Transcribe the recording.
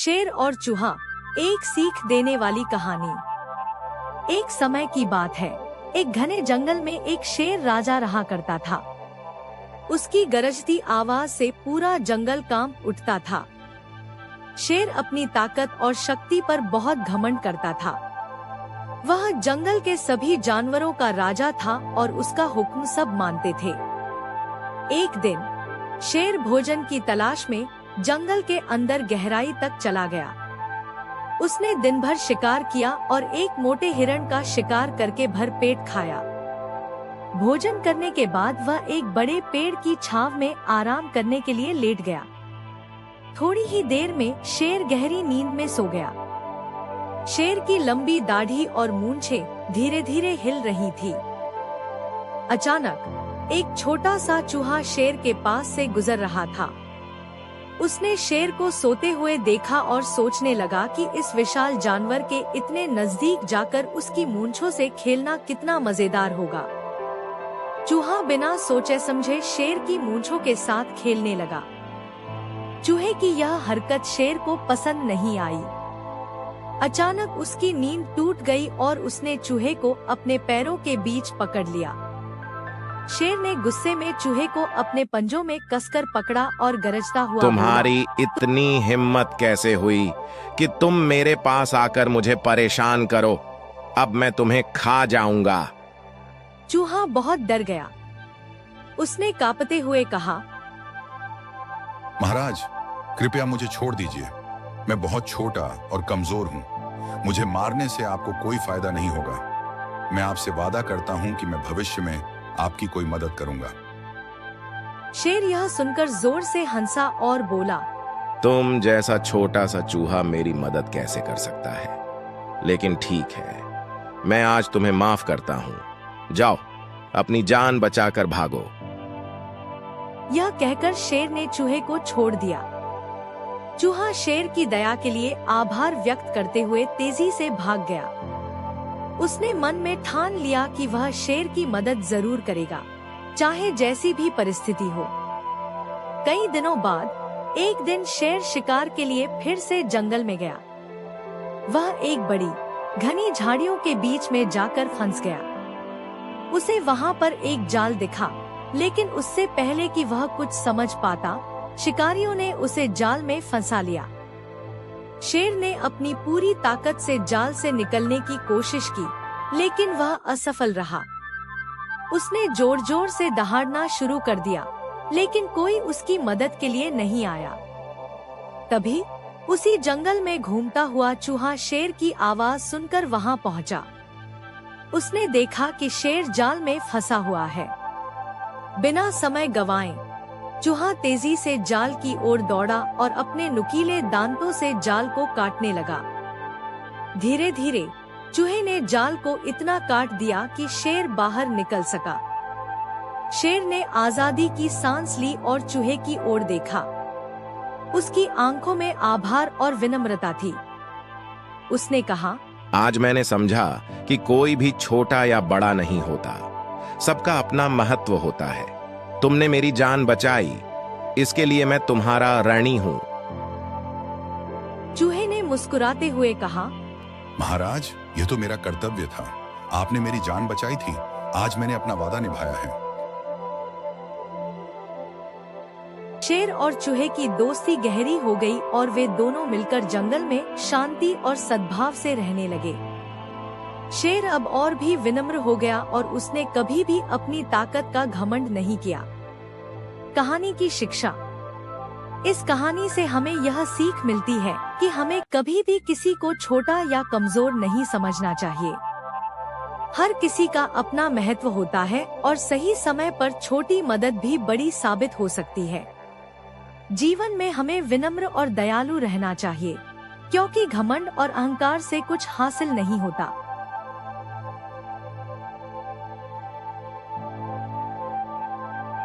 शेर और चूहा, एक सीख देने वाली कहानी। एक समय की बात है, एक घने जंगल में एक शेर राजा रहा करता था। उसकी गरजती आवाज से पूरा जंगल कांप उठता था। शेर अपनी ताकत और शक्ति पर बहुत घमंड करता था। वह जंगल के सभी जानवरों का राजा था और उसका हुक्म सब मानते थे। एक दिन शेर भोजन की तलाश में जंगल के अंदर गहराई तक चला गया। उसने दिन भर शिकार किया और एक मोटे हिरण का शिकार करके भरपेट खाया। भोजन करने के बाद वह एक बड़े पेड़ की छांव में आराम करने के लिए लेट गया। थोड़ी ही देर में शेर गहरी नींद में सो गया। शेर की लंबी दाढ़ी और मूंछें धीरे धीरे हिल रही थी। अचानक एक छोटा सा चूहा शेर के पास से गुजर रहा था। उसने शेर को सोते हुए देखा और सोचने लगा कि इस विशाल जानवर के इतने नजदीक जाकर उसकी मूंछों से खेलना कितना मजेदार होगा। चूहा बिना सोचे समझे शेर की मूंछों के साथ खेलने लगा। चूहे की यह हरकत शेर को पसंद नहीं आई। अचानक उसकी नींद टूट गई और उसने चूहे को अपने पैरों के बीच पकड़ लिया। शेर ने गुस्से में चूहे को अपने पंजों में कसकर पकड़ा और गरजता हुआ तुम्हारी इतनी हिम्मत कैसे हुई कि तुम मेरे पास आकर मुझे परेशान करो? अब मैं तुम्हें खा जाऊंगा। चूहा बहुत डर गया। उसने कांपते हुए कहा, महाराज, कृपया मुझे छोड़ दीजिए। मैं बहुत छोटा और कमजोर हूँ। मुझे मारने से आपको कोई फायदा नहीं होगा। मैं आपसे वादा करता हूँ कि मैं भविष्य में आपकी कोई मदद करूंगा। शेर यह सुनकर जोर से हंसा और बोला, तुम जैसा छोटा सा चूहा मेरी मदद कैसे कर सकता है? लेकिन ठीक है, मैं आज तुम्हें माफ करता हूँ। जाओ, अपनी जान बचाकर भागो। यह कहकर शेर ने चूहे को छोड़ दिया। चूहा शेर की दया के लिए आभार व्यक्त करते हुए तेजी से भाग गया। उसने मन में ठान लिया कि वह शेर की मदद जरूर करेगा, चाहे जैसी भी परिस्थिति हो। कई दिनों बाद एक दिन शेर शिकार के लिए फिर से जंगल में गया। वह एक बड़ी घनी झाड़ियों के बीच में जाकर फंस गया। उसे वहां पर एक जाल दिखा, लेकिन उससे पहले कि वह कुछ समझ पाता, शिकारियों ने उसे जाल में फंसा लिया। शेर ने अपनी पूरी ताकत से जाल से निकलने की कोशिश की, लेकिन वह असफल रहा। उसने जोर जोर से दहाड़ना शुरू कर दिया, लेकिन कोई उसकी मदद के लिए नहीं आया। तभी उसी जंगल में घूमता हुआ चूहा शेर की आवाज सुनकर वहां पहुंचा। उसने देखा कि शेर जाल में फंसा हुआ है। बिना समय गंवाए चूहा तेजी से जाल की ओर दौड़ा और अपने नुकीले दांतों से जाल को काटने लगा। धीरे धीरे चूहे ने जाल को इतना काट दिया कि शेर बाहर निकल सका। शेर ने आजादी की सांस ली और चूहे की ओर देखा। उसकी आंखों में आभार और विनम्रता थी। उसने कहा, आज मैंने समझा कि कोई भी छोटा या बड़ा नहीं होता, सबका अपना महत्व होता है। तुमने मेरी जान बचाई, इसके लिए मैं तुम्हारा ऋणी हूँ। चूहे ने मुस्कुराते हुए कहा, महाराज, यह तो मेरा कर्तव्य था। आपने मेरी जान बचाई थी। आज मैंने अपना वादा निभाया है। शेर और चूहे की दोस्ती गहरी हो गई और वे दोनों मिलकर जंगल में शांति और सद्भाव से रहने लगे। शेर अब और भी विनम्र हो गया और उसने कभी भी अपनी ताकत का घमंड नहीं किया। कहानी की शिक्षा। इस कहानी से हमें यह सीख मिलती है कि हमें कभी भी किसी को छोटा या कमजोर नहीं समझना चाहिए। हर किसी का अपना महत्व होता है और सही समय पर छोटी मदद भी बड़ी साबित हो सकती है। जीवन में हमें विनम्र और दयालु रहना चाहिए, क्योंकि घमंड और अहंकार से कुछ हासिल नहीं होता।